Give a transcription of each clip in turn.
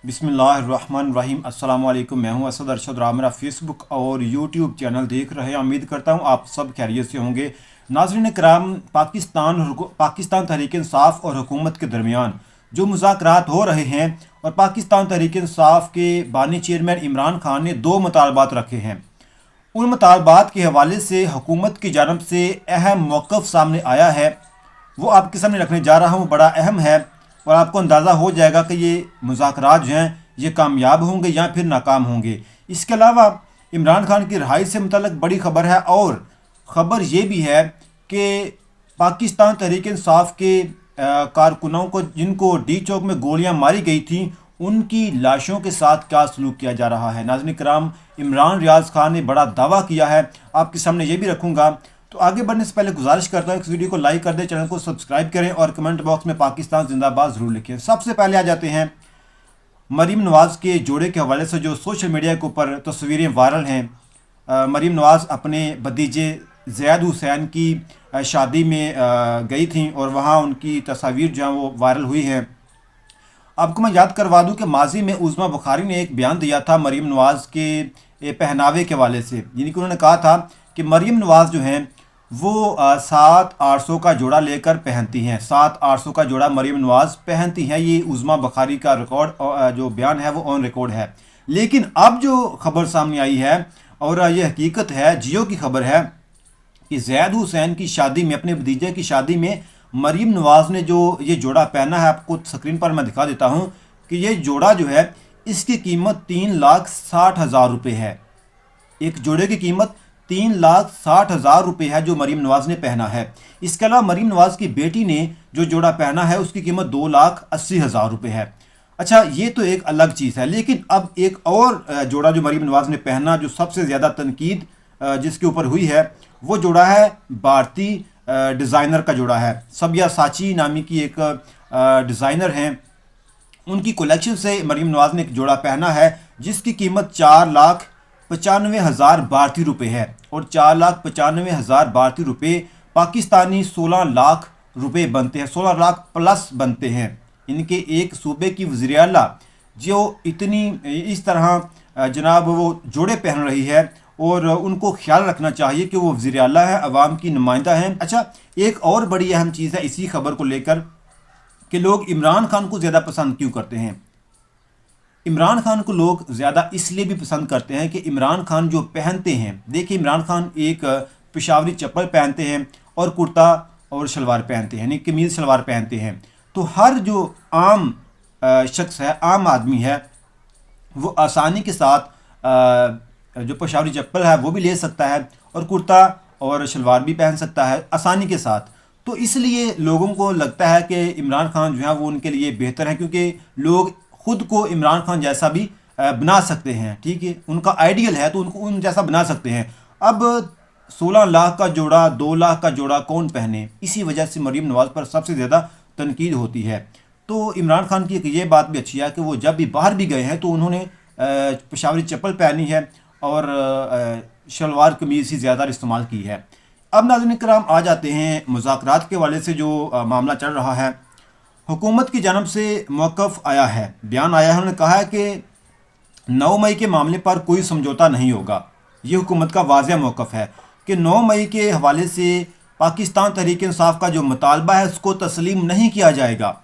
बिस्मिल्लाहिर्रहमानिर्रहीम। अस्सलाम वालेकुम। मैं हूं असद अरशद। मेरा फेसबुक और यूट्यूब चैनल देख रहे हैं। उम्मीद करता हूं आप सब खैरियत से होंगे। नाज़रीन कराम, पाकिस्तान तहरीक इंसाफ और हुकूमत के दरमियान जो मुज़ाकरात हो रहे हैं और पाकिस्तान तहरीक इंसाफ के बानी चेयरमैन इमरान खान ने दो मुतालबात रखे हैं। उन मुतालबात के हवाले से हुकूमत की जानब से अहम मौक़िफ़ सामने आया है, वो आपके सामने रखने जा रहा हूँ। बड़ा अहम है और आपको अंदाज़ा हो जाएगा कि ये मुज़ाकरात जो हैं ये कामयाब होंगे या फिर नाकाम होंगे। इसके अलावा इमरान खान की रिहाई से मुतल्लिक़ बड़ी ख़बर है और ख़बर ये भी है कि पाकिस्तान तहरीक इंसाफ के कारकुनों को जिनको डी चौक में गोलियां मारी गई थी उनकी लाशों के साथ क्या सलूक किया जा रहा है। नाज़रीन कराम, इमरान रियाज खान ने बड़ा दावा किया है, आपके सामने ये भी रखूँगा। तो आगे बढ़ने से पहले गुजारिश करता हूँ इस वीडियो को लाइक कर दें, चैनल को सब्सक्राइब करें और कमेंट बॉक्स में पाकिस्तान जिंदाबाद ज़रूर लिखें। सबसे पहले आ जाते हैं मरीम नवाज़ के जोड़े के हवाले से जो सोशल मीडिया के ऊपर तस्वीरें वायरल हैं। मरीम नवाज़ अपने भतीजे ज़ैद हुसैन की शादी में गई थी और वहाँ उनकी तस्वीर जो हैं वो वायरल हुई हैं। आपको मैं याद करवा दूं कि माजी में उज़मा बुखारी ने एक बयान दिया था मरीम नवाज़ के पहनावे के हवाले से, यानी कि उन्होंने कहा था कि मरीम नवाज़ जो हैं वो 7-800 का जोड़ा लेकर पहनती हैं। 7-800 का जोड़ा मरीम नवाज़ पहनती हैं। ये उज़मा बुखारी का रिकॉर्ड जो बयान है वो ऑन रिकॉर्ड है। लेकिन अब जो खबर सामने आई है और ये हकीकत है, जियो की खबर है कि ज़ैद हुसैन की शादी में, अपने भतीजे की शादी में मरीम नवाज़ ने जो ये जोड़ा पहना है, आपको स्क्रीन पर मैं दिखा देता हूँ कि ये जोड़ा जो है इसकी कीमत 3,60,000 रुपये है। एक जोड़े की कीमत 3,60,000 रुपये है जो मरीम नवाज़ ने पहना है। इसके अलावा मरीम नवाज़ की बेटी ने जो जोड़ा पहना है उसकी कीमत 2,80,000 रुपये है। अच्छा, ये तो एक अलग चीज़ है, लेकिन अब एक और जोड़ा जो मरीम नवाज़ ने पहना, जो सबसे ज़्यादा तनकीद जिसके ऊपर हुई है, वो जोड़ा है भारतीय डिज़ाइनर का जोड़ा है। सब्यासाची नामी की एक डिज़ाइनर हैं, उनकी कलेक्शन से मरीम नवाज़ ने एक जोड़ा पहना है जिसकी कीमत 4,95,000 भारतीय रुपये है और 4,95,000 भारतीय रुपये पाकिस्तानी 16 लाख रुपये बनते हैं, 16 लाख प्लस बनते हैं। इनके एक सूबे की वज़ीर आला जो इतनी इस तरह जनाब वो जोड़े पहन रही है और उनको ख्याल रखना चाहिए कि वो वज़ीर आला है, अवाम की नुमाइंदा हैं। अच्छा, एक और बड़ी अहम चीज़ है इसी खबर को लेकर कि लोग इमरान खान को ज़्यादा पसंद क्यों करते हैं। इमरान खान को लोग ज़्यादा इसलिए भी पसंद करते हैं कि इमरान खान जो पहनते हैं, देखिए इमरान खान एक पेशावरी चप्पल पहनते हैं और कुर्ता और शलवार पहनते हैं, यानी कमीज़ शलवार पहनते हैं। तो हर जो आम शख्स है, आम आदमी है, वो आसानी के साथ जो पेशावरी चप्पल है वो भी ले सकता है और कुर्ता और शलवार भी पहन सकता है आसानी के साथ। तो इसलिए लोगों को लगता है कि इमरान खान जो है वो उनके लिए बेहतर है, क्योंकि लोग खुद को इमरान खान जैसा भी बना सकते हैं। ठीक है, उनका आइडियल है तो उनको उन जैसा बना सकते हैं। अब 16 लाख का जोड़ा, 2 लाख का जोड़ा कौन पहने? इसी वजह से मरीम नवाज़ पर सबसे ज़्यादा तनकीद होती है। तो इमरान खान की एक ये बात भी अच्छी है कि वो जब भी बाहर भी गए हैं तो उन्होंने पेशावरी चप्पल पहनी है और शलवार कमीज़ ही ज़्यादा इस्तेमाल की है। अब नाज़रीन कराम, आ जाते हैं मुज़ाकरात के हवाले से जो मामला चल रहा है। हुकूमत की जानब से मौक़िफ़ आया है, बयान आया है। उन्होंने कहा है कि 9 मई के मामले पर कोई समझौता नहीं होगा। ये हुकूमत का वाज़ेह मौक़िफ़ है कि 9 मई के हवाले से पाकिस्तान तहरीक इंसाफ का जो मुतालबा है उसको तस्लीम नहीं किया जाएगा।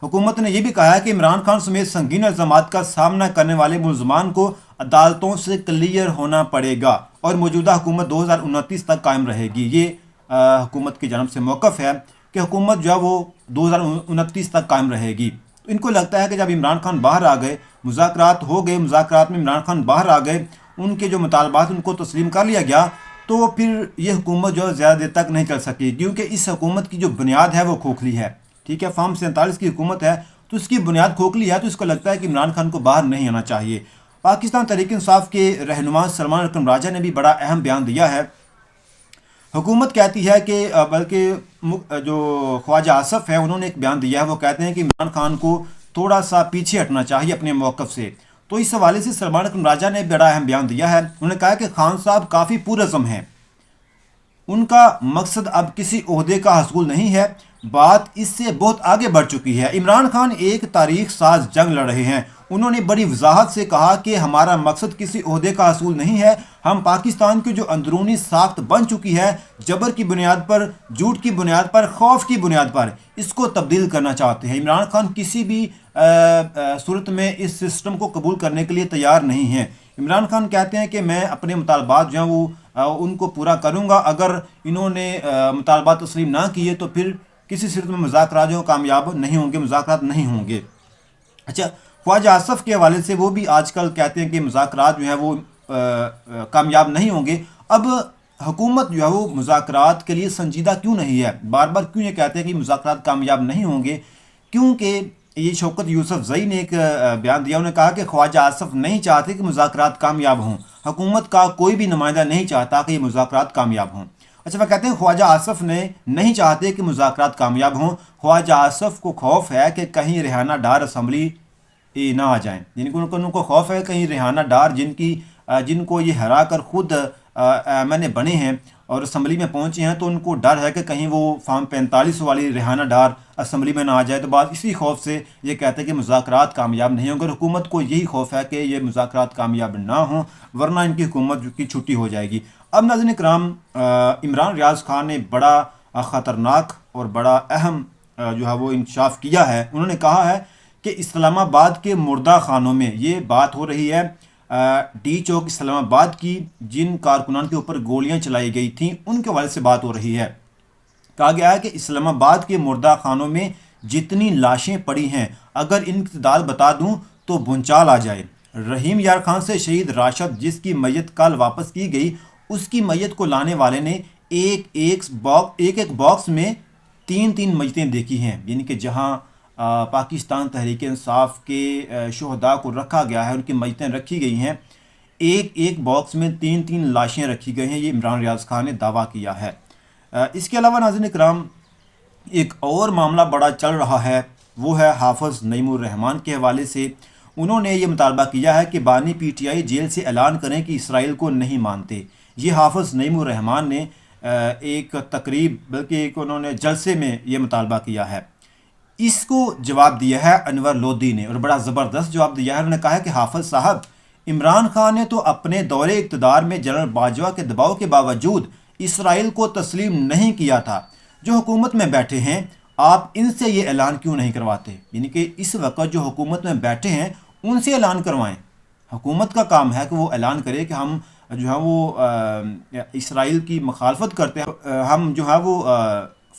हुकूमत ने यह भी कहा है कि इमरान खान समेत संगीन इल्ज़ामात का सामना करने वाले मुलज़मान को अदालतों से क्लियर होना पड़ेगा और मौजूदा हुकूमत 2029 तक कायम रहेगी। ये हुकूमत की जानब से मौक़िफ़ है कि हुकूमत जो है वो 2029 तक कायम रहेगी। तो इनको लगता है कि जब इमरान खान बाहर आ गए, मुज़ाकरात हो गए, मुज़ाकरात में इमरान खान बाहर आ गए, उनके जो मुतालबात उनको तस्लीम कर लिया गया, तो फिर ये हुकूमत जो है ज़्यादा देर तक नहीं चल सकी, क्योंकि इस हुकूमत की जो बुनियाद है वो खोखली है। ठीक है, फार्म 47 की हुकूमत है तो इसकी बुनियाद खोखली है, तो इसको लगता है कि इमरान खान को बाहर नहीं आना चाहिए। पाकिस्तान तहरीक इंसाफ के रहनुमा सलमान अकरम राजा ने भी बड़ा अहम बयान दिया है। हुकूमत कहती है कि बल्कि जो ख्वाजा आसफ़ है उन्होंने एक बयान दिया है, वो कहते हैं कि इमरान खान को थोड़ा सा पीछे हटना चाहिए अपने मौक़िफ़ से। तो इस हवाले से सलमान अकरम राजा ने बड़ा अहम बयान दिया है। उन्होंने कहा कि खान साहब काफ़ी पुरज़्म हैं, उनका मकसद अब किसी ओहदे का हसूल नहीं है, بات اس سے بہت آگے بڑھ چکی ہے۔ عمران خان ایک تاریخ ساز جنگ لڑ رہے ہیں۔ انہوں نے بڑی وضاحت سے کہا کہ ہمارا مقصد کسی عہدے کا حصول نہیں ہے، ہم پاکستان کی جو اندرونی ساخت بن چکی ہے، جبر کی بنیاد پر، جھوٹ کی بنیاد پر، خوف کی بنیاد پر، اس کو تبدیل کرنا چاہتے ہیں۔ عمران خان کسی بھی صورت میں اس سسٹم کو قبول کرنے کے لیے تیار نہیں ہیں۔ عمران خان کہتے ہیں کہ میں اپنے مطالبات جو ہیں وہ ان کو پورا کروں گا، اگر انہوں نے مطالبات تسلیم نہ کیے تو پھر کسی صورت میں مذاکرات جو کامیاب نہیں ہوں گے، مذاکرات نہیں ہوں گے۔ اچھا، خواجہ آصف کے حوالے سے وہ بھی آج کل کہتے ہیں کہ مذاکرات جو ہیں وہ کامیاب نہیں ہوں گے۔ اب حکومت جو ہے وہ مذاکرات کے لیے سنجیدہ کیوں نہیں ہے؟ بار بار کیوں یہ کہتے ہیں کہ مذاکرات کامیاب نہیں ہوں گے؟ کیونکہ یہ شوکت یوسف زئی نے ایک بیان دیا، انہوں نے کہا کہ خواجہ آصف نہیں چاہتے کہ مذاکرات کامیاب ہوں، حکومت کا کوئی بھی نمائندہ نہیں چاہتا کہ یہ مذاکرات کامیاب ہوں۔ اچھا، وہ کہتے ہیں خواجہ آصف نے نہیں چاہتے کہ مذاکرات کامیاب ہوں، خواجہ آصف کو خوف ہے کہ کہیں ریحانہ ڈار اسمبلی نہ آ جائیں، یعنی ان کو خوف ہے کہیں ریحانہ ڈار جن کو یہ ہرا کر خود ایم بنے ہیں اور اسمبلی میں پہنچے ہیں، تو ان کو ڈر ہے کہ کہیں وہ فارم 45 والی ریحانہ ڈار اسمبلی میں نہ آ جائے، تو بعض اسی خوف سے یہ کہتے ہیں کہ مذاکرات کامیاب نہیں ہوں گے۔ حکومت کو یہی خوف ہے کہ یہ مذاکرات کامیاب نہ ہوں، ورنہ ان کی حکومت کی چھٹی ہو جائے گی۔ اب ناظرین کرام، عمران ریاض خان نے بڑا خطرناک اور بڑا اہم جو ہے وہ انکشاف کیا ہے۔ انہوں نے کہا ہے کہ اسلام آباد کے مردہ خانوں میں، یہ بات ہو رہی ہے ڈی چوک اسلام آباد کی، جن کارکنان کے اوپر گولیاں چلائی گئی تھیں ان کے حوالے سے بات ہو رہی ہے۔ کہا گیا ہے کہ اسلام آباد کے مردہ خانوں میں جتنی لاشیں پڑی ہیں، اگر ان کی تعداد بتا دوں تو بھونچال آ جائے۔ رحیم یار خان سے شہید راشد، جس کی میت کل واپس کی گئی، اس کی میت کو لانے والے نے ایک باکس میں 3 میتیں دیکھی ہیں، یعنی کہ جہاں پاکستان تحریک انصاف کے شہداء کو رکھا گیا ہے، ان کی میتیں رکھی گئی ہیں، ایک باکس میں 3 لاشیں رکھی گئی ہیں، یہ عمران ریاض خان نے دعویٰ کیا ہے۔ اس کے علاوہ ناظرین کرام، ایک اور معاملہ بڑا چل رہا ہے، وہ ہے حافظ نعیم الرحمان کے حوالے سے۔ انہوں نے یہ مطالبہ کیا ہے کہ بانی پی ٹی آئی جیل سے اعلان کریں کہ اسرائیل کو نہیں مانتے۔ یہ حافظ نعیم الرحمان نے ایک تقریب، بلکہ ایک انہوں نے جلسے میں یہ مطالبہ کیا ہے۔ اس کو جواب دیا ہے انور لودھی نے، اور بڑا زبردست جواب دیا ہے۔ انہوں نے کہا ہے کہ حافظ صاحب، عمران خان نے تو اپنے دور اقتدار میں جنرل باجوہ کے دباؤ کے باوجود اسرائیل کو تسلیم نہیں کیا تھا۔ جو حکومت میں بیٹھے ہیں، آپ ان سے یہ اعلان کیوں نہیں کرواتے؟ یعنی کہ اس وقت جو حکومت میں بیٹھے ہیں ان سے اعلان کروائیں۔ حکومت کا کام ہے کہ وہ اعلان کرے کہ ہم جو ہے وہ اسرائیل کی مخالفت کرتے ہیں، ہم جو ہے وہ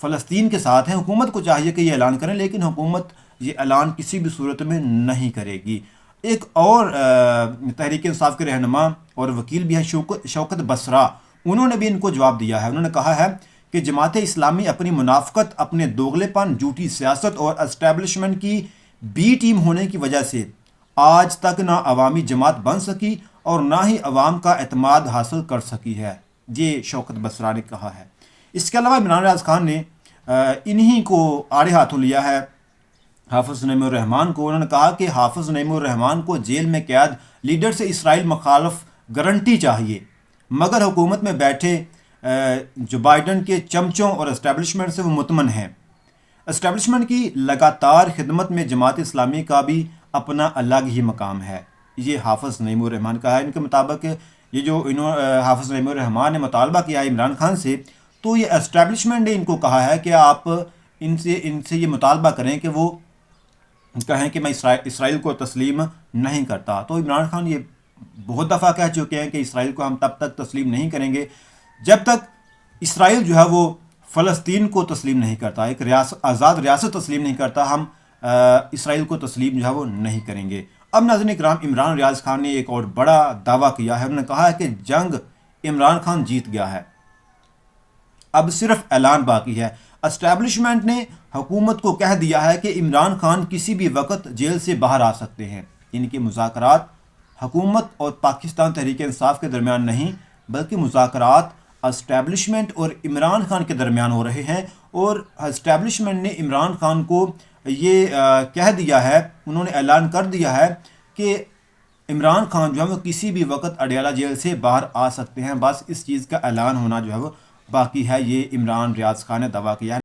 فلسطین کے ساتھ ہیں۔ حکومت کو چاہیے کہ یہ اعلان کریں، لیکن حکومت یہ اعلان کسی بھی صورت میں نہیں کرے گی۔ ایک اور تحریک انصاف کے رہنما اور وکیل بھی ہیں شوکت بسرا، انہوں نے بھی ان کو جواب دیا ہے۔ انہوں نے کہا ہے کہ جماعت اسلامی اپنی منافقت، اپنے دوغلے پن، جھوٹی سیاست اور اسٹیبلشمنٹ کی بی ٹیم ہونے کی وجہ سے آج تک نہ عوامی جماعت بن سکی اور نہ ہی عوام کا اعتماد حاصل کر سکی ہے، یہ شوکت بسرا نے کہا ہے۔ اس کے علاوہ عمران ریاض خان نے انہی کو آڑے ہاتھوں لیا ہے، حافظ نعیم الرحمان کو۔ انہوں نے کہا کہ حافظ نعیم الرحمان کو جیل میں قید لیڈر سے اسرائیل مخالف گارنٹی چاہیے، مگر حکومت میں بیٹھے جو بائیڈن کے چمچوں اور اسٹیبلشمنٹ سے وہ مطمئن ہیں۔ اسٹیبلشمنٹ کی لگاتار خدمت میں جماعت اسلامی کا بھی اپنا الگ ہی مقام ہے، یہ حافظ نعیم الرحمان کا ہے۔ ان کے مطابق یہ جو حافظ نعیم الرحمان نے مطالبہ کیا ہے عمران خان سے، تو یہ اسٹیبلشمنٹ نے ان کو کہا ہے کہ آپ ان سے یہ مطالبہ کریں کہ وہ کہیں کہ میں اسرائیل کو تسلیم نہیں کرتا۔ تو عمران خان یہ بہت دفعہ کہہ چکے ہیں کہ اسرائیل کو ہم تب تک تسلیم نہیں کریں گے جب تک اسرائیل جو ہے وہ فلسطین کو تسلیم نہیں کرتا، ایک آزاد ریاست تسلیم نہیں کرتا، ہم اسرائیل کو تسلیم جو ہے وہ نہیں کریں گے۔ اب ناظرین کرام، عمران ریاض خان نے ایک اور بڑا دعویٰ کیا ہے۔ انہوں نے کہا ہے کہ جنگ عمران خان جیت گیا ہے، اب صرف اعلان باقی ہے۔ اسٹیبلشمنٹ نے حکومت کو کہہ دیا ہے کہ عمران خان کسی بھی وقت جیل سے باہر آ سکتے ہیں۔ ان کے مذاکرات حکومت اور پاکستان تحریک انصاف کے درمیان نہیں، بلکہ مذاکرات اسٹیبلشمنٹ اور عمران خان کے درمیان ہو رہے ہیں، اور اسٹیبلشمنٹ نے عمران خان کو یہ کہہ دیا ہے، انہوں نے اعلان کر دیا ہے کہ عمران خان جو ہے وہ کسی بھی وقت اڈیالہ جیل سے باہر آ سکتے ہیں۔ بس اس چیز کا اعلان ہونا جو ہے وہ باقی ہے، یہ عمران ریاض خان نے دعویٰ کیا ہے۔